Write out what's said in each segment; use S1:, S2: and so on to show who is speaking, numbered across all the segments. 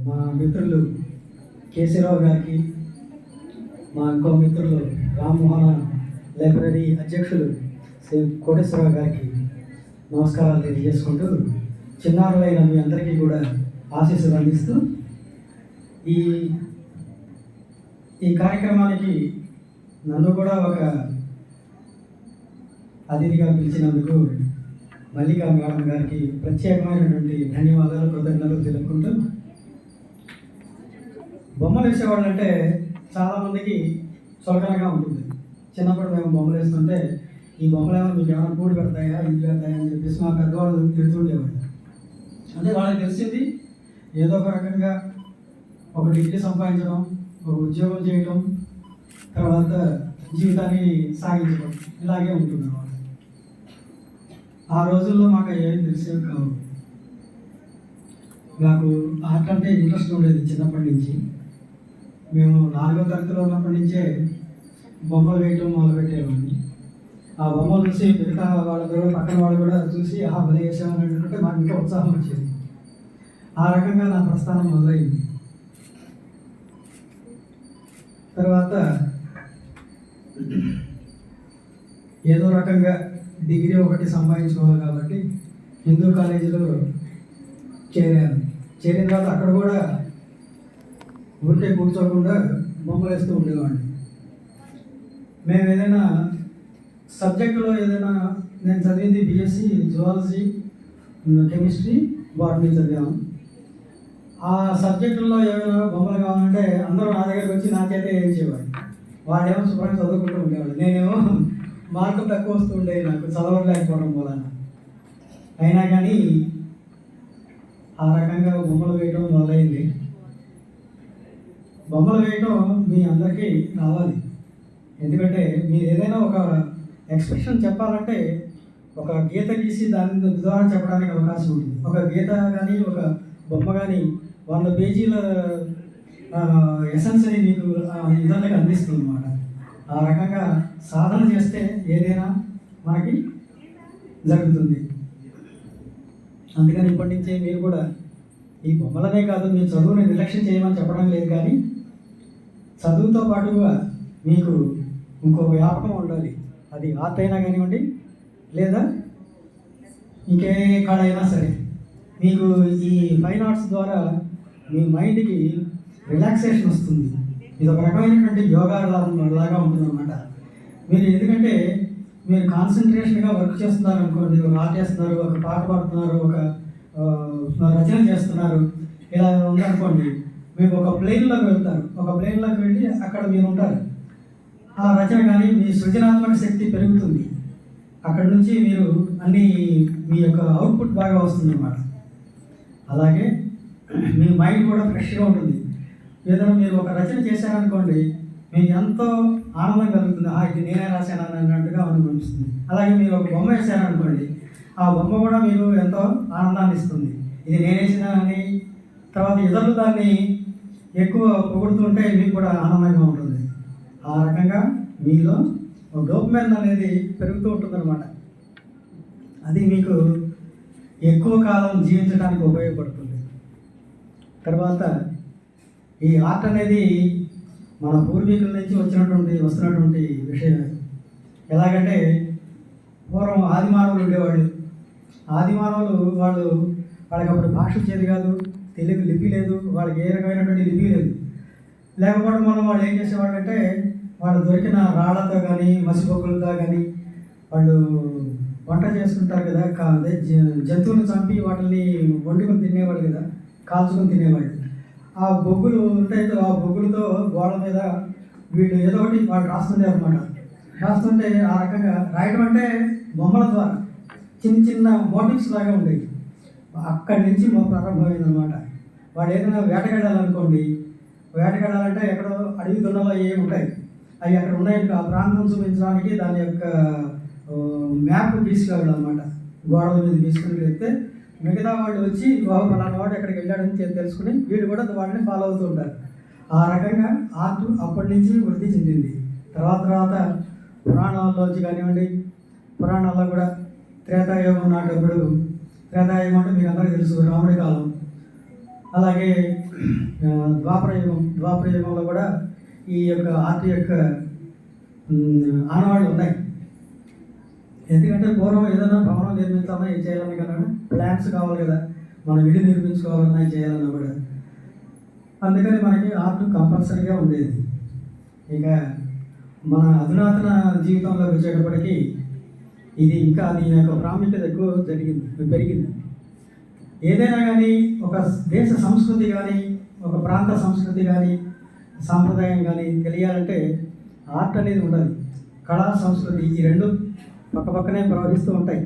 S1: మా మిత్రులు కేసీరావు గారికి, మా ఇంకో మిత్రులు రామ్మోహన లైబ్రరీ అధ్యక్షులు శ్రీ కోటేశ్వరరావు గారికి నమస్కారాలు తెలియజేసుకుంటూ, చిన్నారులైన మీ అందరికీ కూడా ఆశీస్సులు అందిస్తూ ఈ ఈ కార్యక్రమానికి నన్ను కూడా ఒక అతిథిగా పిలిచినందుకు మల్లికా మేడం గారికి ప్రత్యేకమైనటువంటి ధన్యవాదాలు, కృతజ్ఞతలు తెలుపుకుంటూ, బొమ్మలు వేసేవాళ్ళు అంటే చాలామందికి చులకనగా ఉంటుంది. చిన్నప్పుడు మేము బొమ్మలు వేస్తుంటే ఈ బొమ్మలు ఏమైనా మీకు ఏమైనా కూడి పెడతాయా, ఇంటి పెడతాయా అని చెప్పేసి మా పెద్దవాళ్ళు తిడుతుండేవాళ్ళు. అంటే వాళ్ళకి తెలిసింది ఏదో ఒక రకంగా ఒక డిగ్రీ సంపాదించడం, ఒక ఉద్యోగం చేయడం, తర్వాత జీవితాన్ని సాగించడం, ఇలాగే ఉంటుంది అన్నమాట. ఆ రోజుల్లో మాకు ఏం తెలిసేవి కావు. నాకు ఆర్ట్ అంటే ఇంట్రెస్ట్ ఉండేది చిన్నప్పటి నుంచి. మేము 4వ తరగతిలో ఉన్నప్పటి నుంచే బొమ్మలు వేయటం మొదలుపెట్టేవాడిని. ఆ బొమ్మలు చూసి మిగతా వాళ్ళు కూడా, పక్కన వాళ్ళు కూడా చూసి భలే వేసామని అనుకుంటే మాకు ఇంకా ఉత్సాహం వచ్చేది. ఆ రకంగా నా ప్రస్థానం మొదలైంది. తర్వాత ఏదో రకంగా డిగ్రీ ఒకటి సంపాదించుకోవాలి కాబట్టి హిందూ కాలేజీలో చేరాను. చేరిన తర్వాత అక్కడ కూడా ఊరికే కూర్చోకుండా బొమ్మలు వేస్తూ ఉండేవాడిని. మేము ఏదైనా సబ్జెక్టులో ఏదైనా, నేను చదివింది బీఎస్సీ జువాలజీ, కెమిస్ట్రీ, బాటనీ చదివాము. ఆ సబ్జెక్టుల్లో ఏమైనా బొమ్మలు కావాలంటే అందరూ నా దగ్గరికి వచ్చి నా చేతే వేయించేవాడు. వాళ్ళేమో శుభ్రంగా చదువుకుంటూ ఉండేవాళ్ళు. నేనేమో మార్కులు తక్కువ వస్తూ ఉండేవి నాకు చదవలేకపోవడం వలన. అయినా కానీ ఆ రకంగా బొమ్మలు వేయడం మొదలైంది. బొమ్మలు వేయడం మీ అందరికీ రావాలి. ఎందుకంటే మీరు ఏదైనా ఒక ఎక్స్ప్రెషన్ చెప్పాలంటే ఒక గీత గీసి దాని ద్వారా చెప్పడానికి అవకాశం ఉంటుంది. ఒక గీత కానీ ఒక బొమ్మ కానీ 100 పేజీల ఎసెన్స్ని మీకు ఇతరులకు అందిస్తుంది అన్నమాట. ఆ రకంగా సాధన చేస్తే ఏదైనా మనకి జరుగుతుంది. అందుకని ఇప్పటి నుంచే మీరు కూడా ఈ బొమ్మలనే కాదు, మీ చదువుని నిర్లక్ష్యం చేయమని చెప్పడం లేదు, కానీ చదువుతో పాటుగా మీకు ఇంకో వ్యాపకం ఉండాలి. అది ఆర్ట్ అయినా కానివ్వండి, లేదా ఇంకే కళ అయినా సరే. మీకు ఈ ఫైన్ ఆర్ట్స్ ద్వారా మీ మైండ్కి రిలాక్సేషన్ వస్తుంది. ఇది ఒక రకమైనటువంటి యోగా లాగా ఉంటుందన్నమాట. మీరు ఎందుకంటే మీరు కాన్సన్ట్రేషన్గా వర్క్ చేస్తున్నారు అనుకోండి, ఒక ఆర్ట్ చేస్తున్నారు, ఒక పాట పాడుతున్నారు, ఒక రచన చేస్తున్నారు, ఇలా ఉందనుకోండి, మీకు ఒక ప్లేన్లోకి వెళ్తారు. ఒక ప్లేన్లోకి వెళ్ళి అక్కడ మీరు ఉంటారు. ఆ రచన కానీ మీ సృజనాత్మక శక్తి పెరుగుతుంది. అక్కడ నుంచి మీరు అన్ని మీ యొక్క అవుట్పుట్ బాగా వస్తుందన్నమాట. అలాగే మీ మైండ్ కూడా ఫ్రెష్గా ఉంటుంది. ఏదైనా మీరు ఒక రచన చేశారనుకోండి, మీకు ఎంతో ఆనందం కలుగుతుంది. ఇది నేనే రాశాను అన్నట్టుగా అనిపిస్తుంది. అలాగే మీరు ఒక బొమ్మ వేశారనుకోండి, ఆ బొమ్మ కూడా మీకు ఎంతో ఆనందాన్ని ఇస్తుంది. ఇది నేనేసిన అని తర్వాత ఇతరులు దాన్ని ఎక్కువ పొగుడుతుంటే మీకు కూడా ఆనందంగా ఉంటుంది. ఆ రకంగా మీలో డోపమైన్ అనేది పెరుగుతూ ఉంటుందన్నమాట. అది మీకు ఎక్కువ కాలం జీవించడానికి ఉపయోగపడుతుంది. తర్వాత ఈ ఆర్ట్ అనేది మన పూర్వీకుల నుంచి వస్తున్నటువంటి విషయం. ఎలాగంటే పూర్వం ఆదిమానవులు ఉండేవాళ్ళు. ఆదిమానవులు వాళ్ళకి అప్పుడు భాష వచ్చేది కాదు, తెలుగు లిపి లేదు, వాళ్ళకి ఏ రకమైనటువంటి లిపి లేదు. లేకపోవడం వల్ల వాళ్ళు ఏం చేసేవాళ్ళు అంటే, వాళ్ళు దొరికిన రాళ్లతో కానీ మసిబొక్కులతో కానీ వాళ్ళు వంట చేసుకుంటారు కదా, అదే జంతువులను చంపి వాటిని వండుకొని తినేవాళ్ళు కదా, కాల్చుకొని తినేవాళ్ళు. ఆ బొగ్గులు ఉంటాయి, ఆ బొగ్గులతో గోడ మీద వీళ్ళు ఏదో ఒకటి వాళ్ళు రాస్తుండే అనమాట. రాస్తుంటే ఆ రకంగా రాయడం అంటే బొమ్మల ద్వారా చిన్న చిన్న మోటివ్స్ లాగా ఉండేవి. అక్కడి నుంచి ప్రారంభమైంది అనమాట. వాడు ఏదైనా వేటకెళ్ళాలనుకోండి, వేటకెళ్ళాలంటే ఎక్కడో అడవి దున్నలో ఏమి ఉంటాయి, అవి అక్కడ ఉన్నాయి. ఆ ప్రాంతం చూపించడానికి దాని యొక్క మ్యాప్ తీసుకెళ్ళాలన్నమాట. గోడల మీద తీసుకుని వెళ్తే మిగతా వాళ్ళు వచ్చి పలానా వాడు ఎక్కడికి వెళ్ళాడని తెలుసుకుని వీళ్ళు కూడా వాళ్ళని ఫాలో అవుతూ ఉంటారు. ఆ రకంగా ఆర్ట్ అప్పటి నుంచి వృద్ధి చెందింది. తర్వాత పురాణాల్లోంచి కానివ్వండి, పురాణాల్లో కూడా త్రేతాయుగం నాటప్పుడు, త్రేతాయుగం అంటే మీకు అందరికీ తెలుసు, రాముడి కాలం. అలాగే ద్వాపరయుగంలో కూడా ఈ యొక్క ఆర్ట్ యొక్క ఆనవాళ్ళు ఉన్నాయి. ఎందుకంటే పూర్వం ఏదైనా భవనం నిర్మించాలన్నా ఏం చేయాలన్నా కదా ప్లాన్స్ కావాలి కదా, మనం ఇల్లు నిర్మించుకోవాలన్నా చేయాలన్నా కూడా. అందుకని మనకి ఆర్ట్ కంపల్సరీగా ఉండేది. ఇక మన అధునాతన జీవితంలోకి వచ్చేటప్పటికీ ఇది ఇంకా దీని యొక్క ప్రాముఖ్యత ఎక్కువ పెరిగింది. ఏదైనా కానీ ఒక దేశ సంస్కృతి కానీ ఒక ప్రాంత సంస్కృతి కానీ సాంప్రదాయం కానీ తెలియాలంటే ఆర్ట్ అనేది ఉండాలి. కళా సంస్కృతి ఈ రెండు పక్కపక్కనే ప్రవహిస్తూ ఉంటాయి.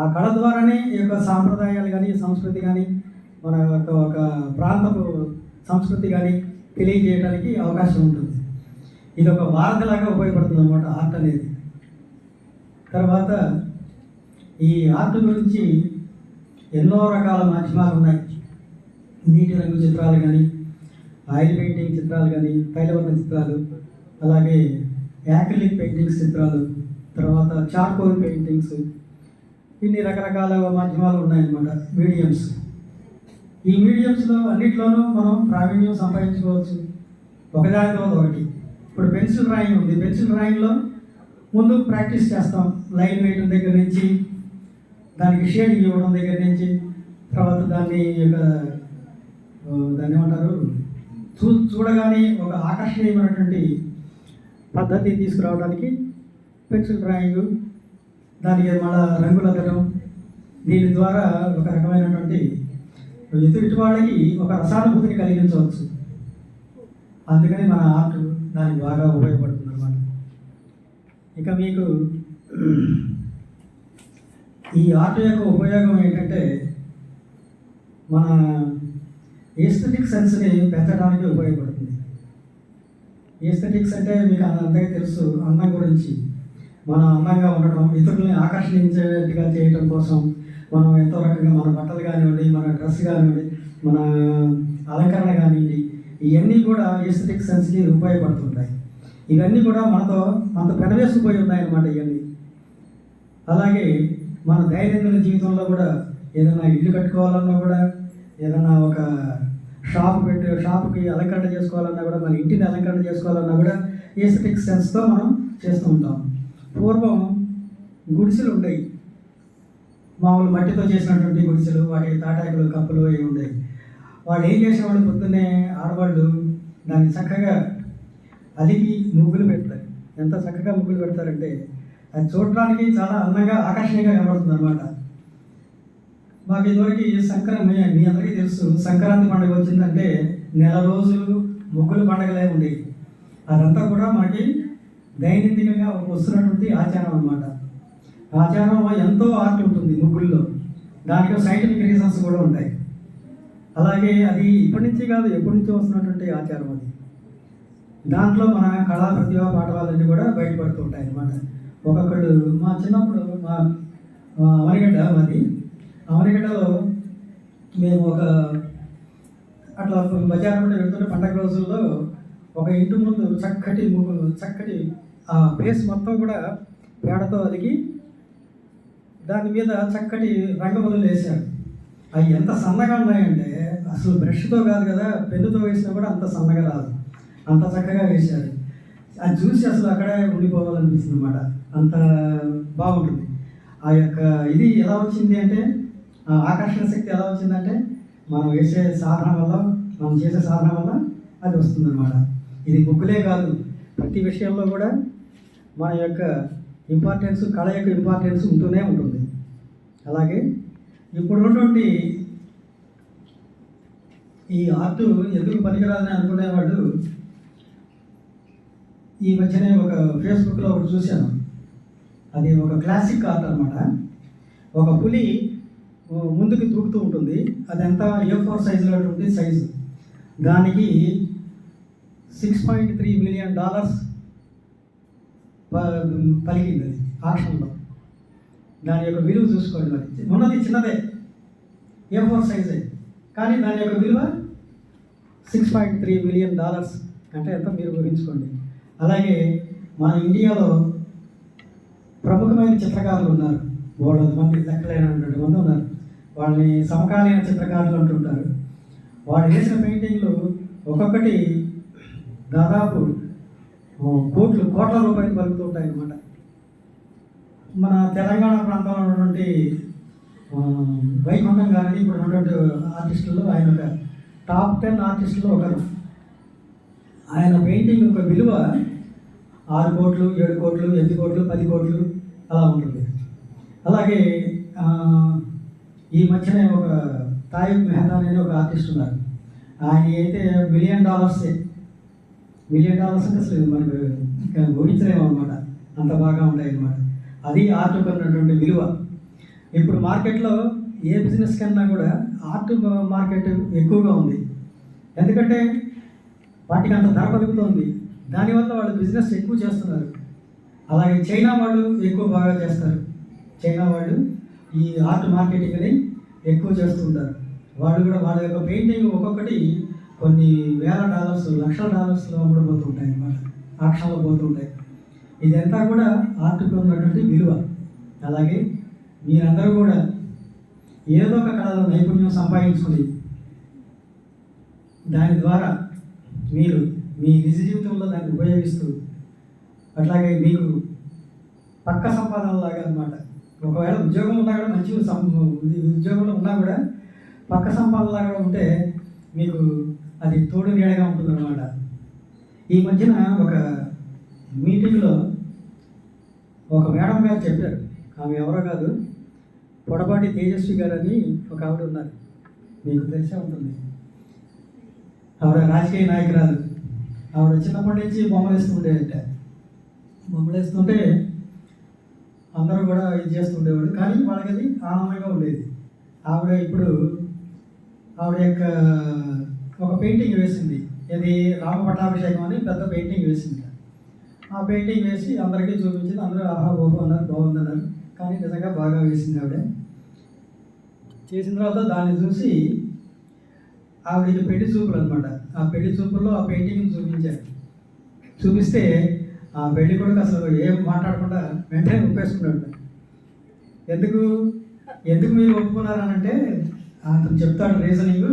S1: ఆ కళ ద్వారానే ఈ యొక్క సాంప్రదాయాలు కానీ సంస్కృతి కానీ మన యొక్క ఒక ప్రాంతపు సంస్కృతి కానీ తెలియజేయడానికి అవకాశం ఉంటుంది. ఇది ఒక వారధిలాగా ఉపయోగపడుతుంది అన్నమాట ఆర్ట్ అనేది. తర్వాత ఈ ఆర్ట్ గురించి ఎన్నో రకాల మాధ్యమాలు ఉన్నాయి. నీటి రంగు చిత్రాలు కానీ, ఆయిల్ పెయింటింగ్ చిత్రాలు కానీ, తైలవర్ణ చిత్రాలు, అలాగే యాక్రిలిక్ పెయింటింగ్స్ చిత్రాలు, తర్వాత చార్కోల్ పెయింటింగ్స్, ఇన్ని రకరకాల మాధ్యమాలు ఉన్నాయన్నమాట, మీడియంస్. ఈ మీడియంస్లో అన్నిట్లోనూ మనం ప్రావీణ్యం సంపాదించుకోవచ్చు, ఒకదాని తర్వాత ఒకటి. ఇప్పుడు పెన్సిల్ డ్రాయింగ్ ఉంది. పెన్సిల్ డ్రాయింగ్లో ముందు ప్రాక్టీస్ చేస్తాం, లైన్ వేయడం దగ్గర నుంచి, దానికి షేడింగ్ ఇవ్వడం దగ్గర నుంచి, తర్వాత దాన్ని ఏమంటారు చూడగానే ఒక ఆకర్షణీయమైనటువంటి పద్ధతి తీసుకురావడానికి పెన్సిల్ డ్రాయింగ్, దానికి మళ్ళా రంగులద్దడం, దీని ద్వారా ఒక రకమైనటువంటి ఎదుటి వాళ్ళకి ఒక రసానుభూతిని కలిగించవచ్చు. అందుకని మన ఆర్ట్ దానికి బాగా ఉపయోగపడుతుంది అన్నమాట. ఇక మీకు ఈ ఆర్ట్ యొక్క ఉపయోగం ఏంటంటే మన ఎస్థెటిక్ సెన్స్ని పెంచడానికి ఉపయోగపడుతుంది. ఎస్థెటిక్స్ అంటే మీకు అందరికీ తెలుసు, అందం గురించి. మనం అందంగా ఉండడం, ఇతరులని ఆకర్షించేట్టుగా చేయడం కోసం మనం ఎంతో రకంగా మన బట్టలు కానివ్వండి, మన డ్రెస్ కానివ్వండి, మన అలంకరణ కానివ్వండి, ఇవన్నీ కూడా ఎస్థెటిక్ సెన్స్కి ఉపయోగపడుతుంటాయి. ఇవన్నీ కూడా మనతో పెనవేసుకుపోయి ఉన్నాయన్నమాట ఇవన్నీ. అలాగే మన దైనందిన జీవితంలో కూడా ఏదైనా ఇల్లు కట్టుకోవాలన్నా కూడా, ఏదైనా ఒక షాప్కి అలంకరణ చేసుకోవాలన్నా కూడా, మన ఇంటిని అలంకరణ చేసుకోవాలన్నా కూడా ఎస్థెటిక్ సెన్స్తో మనం చేస్తూ ఉంటాం. పూర్వం గుడిసెలు ఉండేవి, మామూలు మట్టితో చేసినటువంటి గుడిసెలు, వాటి తాటాకులు కప్పులు అవి ఉండేవి. వాళ్ళు ఏం చేసేవాళ్ళు, పొద్దున్నే ఆడవాళ్ళు దాన్ని చక్కగా అలికి ముగ్గులు పెడతారు. ఎంత చక్కగా ముగ్గులు పెడతారంటే అది చూడడానికి చాలా అందంగా ఆకర్షణీయంగా కనబడుతుంది అనమాట. మాకు ఇదివరకు మీ అందరికీ తెలుసు, సంక్రాంతి పండుగ వచ్చిందంటే నెల రోజులు ముగ్గుల పండుగలే ఉండేవి. అదంతా కూడా మనకి దైనందికంగా వస్తున్నటువంటి ఆచారం అన్నమాట. ఆచారంలో ఎంతో ఆర్ట్ ఉంటుంది ముగ్గుల్లో, దాంట్లో సైంటిఫిక్ రీజన్స్ కూడా ఉంటాయి. అలాగే అది ఇప్పటి నుంచి కాదు, ఎప్పటి నుంచో వస్తున్నటువంటి ఆచారం అది. దాంట్లో మన కళా ప్రతిభా పాఠవాలన్నీ కూడా బయటపడుతూ ఉంటాయి అన్నమాట. ఒక్కొక్కళ్ళు మా చిన్నప్పుడు మా అవనిగడ్డలో మేము అట్లా బజార్ నుండి వెళ్తుంటే పండగ రోజుల్లో ఒక ఇంటి ముందు చక్కటి ఆ బేస్ మొత్తం కూడా పేడతో అలిగి దాని మీద చక్కటి రంగవల్లులు వేశారు. అవి ఎంత సన్నగా ఉన్నాయంటే అసలు బ్రష్తో కాదు కదా, పెన్నుతో వేసినా కూడా అంత సన్నగా రాదు, అంత చక్కగా వేశారు. అది చూసి అసలు అక్కడే ఉండిపోవాలనిపిస్తుంది అన్నమాట, అంత బాగుంటుంది. ఆ యొక్క ఇది ఎలా వచ్చింది అంటే, ఆకర్షణ శక్తి ఎలా వచ్చిందంటే మనం చేసే సాధన వల్ల అది వస్తుందన్నమాట. ఇది ముగ్గులే కాదు, ప్రతి విషయంలో కూడా మన యొక్క ఇంపార్టెన్స్, కళ యొక్క ఇంపార్టెన్స్ ఉంటూనే ఉంటుంది. అలాగే ఇప్పుడు ఉన్నటువంటి ఈ ఆర్ట్ ఎందుకు పనికిరాదని అనుకునేవాళ్ళు, ఈ మధ్యనే ఒక ఫేస్బుక్లో ఒకటి చూశాను. అది ఒక క్లాసిక్ ఆర్ట్ అనమాట. ఒక పులి ముందుకు దూకుతూ ఉంటుంది, అదంతా A4 సైజులో ఉంటుంది సైజు. దానికి $6.3 మిలియన్ పలికింది అది ఆక్షన్లో. దాని యొక్క విలువ చూసుకోండి. మరి ఉన్నది చిన్నదే, A4 సైజే, కానీ దాని యొక్క విలువ $6.3 మిలియన్ అంటే ఎంత మీరు ఊహించుకోండి. అలాగే మన ఇండియాలో ప్రముఖమైన చిత్రకారులు ఉన్నారు, 300 మంది, లెక్కలేనటువంటి మంది ఉన్నారు. వాళ్ళని సమకాలీన చిత్రకారులు అంటుంటారు. వాడు వేసిన పెయింటింగ్లు ఒక్కొక్కటి దాదాపు కోట్ల రూపాయలు పలుకుతూ ఉంటాయి అన్నమాట. మన తెలంగాణ ప్రాంతంలో ఉన్నటువంటి వైకుంఠం గారిని ఇప్పుడు ఉన్నటువంటి ఆర్టిస్టుల్లో ఆయన ఒక టాప్ 10 ఆర్టిస్టుల్లో ఒకరు. ఆయన పెయింటింగ్ ఒక విలువ 6 కోట్లు, 7 కోట్లు, 8 కోట్లు, 10 కోట్లు అలా ఉంటుంది. అలాగే ఈ మధ్యనే ఒక తాయిబ్ మెహతా అనే ఒక ఆర్టిస్ట్ ఉన్నారు. ఆయన అయితే $1 మిలియన్ $1 మిలియన్ అంటే అసలు మనకు ఊహించలేము అనమాట, అంత బాగా ఉంటాయి అన్నమాట. అది ఆర్ట్ ఉన్నటువంటి విలువ. ఇప్పుడు మార్కెట్లో ఏ బిజినెస్ కన్నా కూడా ఆర్ట్ మార్కెట్ ఎక్కువగా ఉంది. ఎందుకంటే వాటికి అంత ధర పలుకుతుంది, దానివల్ల వాళ్ళు బిజినెస్ ఎక్కువ చేస్తున్నారు. అలాగే చైనా వాళ్ళు ఎక్కువ బాగా చేస్తారు. చైనా వాళ్ళు ఈ ఆర్ట్ మార్కెటింగ్ని ఎక్కువ చేస్తుంటారు. వాళ్ళు కూడా వాళ్ళ యొక్క పెయింటింగ్ ఒక్కొక్కటి కొన్ని $1,000, $1,00,000 అమ్ముడుపోతుంటాయి అన్నమాట, ఆక్షన్లో పోతుంటాయి. ఇదంతా కూడా ఆర్ట్కి ఉన్నటువంటి విలువ. అలాగే మీరందరూ కూడా ఏదో ఒక కళలో నైపుణ్యం సంపాదించుకుని దాని ద్వారా మీరు మీ నిజ జీవితంలో దాన్ని ఉపయోగిస్తూ, అట్లాగే మీకు పక్క సంపాదనలాగా అన్నమాట. ఒకవేళ ఉద్యోగం ఉన్నా కూడా మంచి ఉద్యోగంలో ఉన్నా కూడా పక్క సంపాదనలాగా ఉంటే మీకు అది తోడు నీడగా ఉంటుందన్నమాట. ఈ మధ్యన ఒక మీటింగ్లో ఒక మేడం గారు చెప్పారు. ఆమె ఎవరో కాదు, పొడపాటి తేజస్వి గారు అని ఒక ఆవిడ ఉన్నారు, మీకు తెలిసే ఉంటుంది. ఆవిడ రాజకీయ నాయకురాలు. ఆవిడ చిన్నప్పటి నుంచి బొమ్మలు వేస్తుండేదంట. బొమ్మలు వేస్తుంటే అందరూ కూడా ఇది చేస్తుండేవాడు, కానీ వాళ్ళకి అది ఆనందంగా ఉండేది. ఇప్పుడు ఆవిడ యొక్క ఒక పెయింటింగ్ వేసింది. ఇది రామ పట్టాభిషేకం అని పెద్ద పెయింటింగ్ వేసింది. ఆ పెయింటింగ్ వేసి అందరికీ చూపించింది. అందరూ ఆహా ఓహో అన్నారు, బాగుందన్నారు. కానీ నిజంగా బాగా వేసింది ఆవిడ. చేసిన తర్వాత దాన్ని చూసి ఆవిడకి పెళ్లి చూపులు అనమాట. ఆ పెళ్లి చూపుల్లో ఆ పెయింటింగ్ చూపించారు. చూపిస్తే ఆ పెళ్లి కొడుకు అసలు ఏం మాట్లాడకుండా వెంటనే ఒప్పేసుకున్నాడు. ఎందుకు మీరు ఒప్పుకున్నారనంటే అతను చెప్తాడు రీజనింగ్.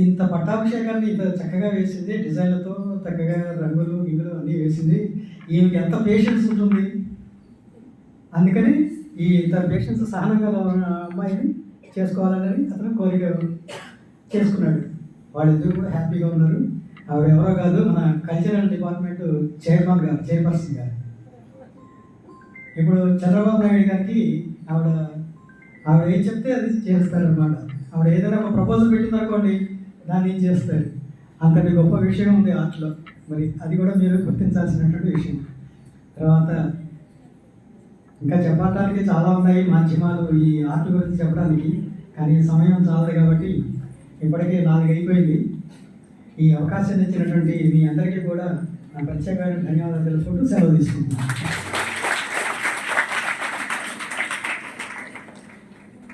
S1: ఇంత పట్టాభిషేకాన్ని ఇంత చక్కగా వేసింది, డిజైన్లతో చక్కగా రంగులు గింగులు అన్నీ వేసింది. ఈమెకి ఎంత పేషెన్స్ ఉంటుంది, అందుకని ఈ ఇంత పేషెన్స్ సహనంగా ఉన్న అమ్మాయిని చేసుకోవాలని అతను కోరిక చేసుకున్నాడు. వాళ్ళిద్దరు కూడా హ్యాపీగా ఉన్నారు. ఆవిడ ఎవరో కాదు, మన కల్చరల్ డిపార్ట్మెంట్ చైర్పర్సన్ గారు. ఇప్పుడు చంద్రబాబు నాయుడు గారికి ఆవిడ ఏం చెప్తే అది చేస్తారనమాట. ఆవిడ ఏదైనా ఒక ప్రపోజల్ పెట్టిందనుకోండి, దాన్ని ఏం చేస్తారు. అంతటి గొప్ప విషయం ఉంది ఆర్ట్లో. మరి అది కూడా మీరు గుర్తించాల్సినటువంటి విషయం. తర్వాత ఇంకా చెప్పడానికి చాలా ఉన్నాయి మాధ్యమాలు ఈ ఆర్ట్ గురించి చెప్పడానికి, కానీ సమయం చాలదు కాబట్టి ఇప్పటికే 4 అయిపోయింది. ఈ అవకాశాన్ని ఇచ్చినటువంటి మీ అందరికీ కూడా నా ప్రత్యేకమైన ధన్యవాదాలు తెలుసుకుంటూ సెలవు తీసుకుంటున్నాను.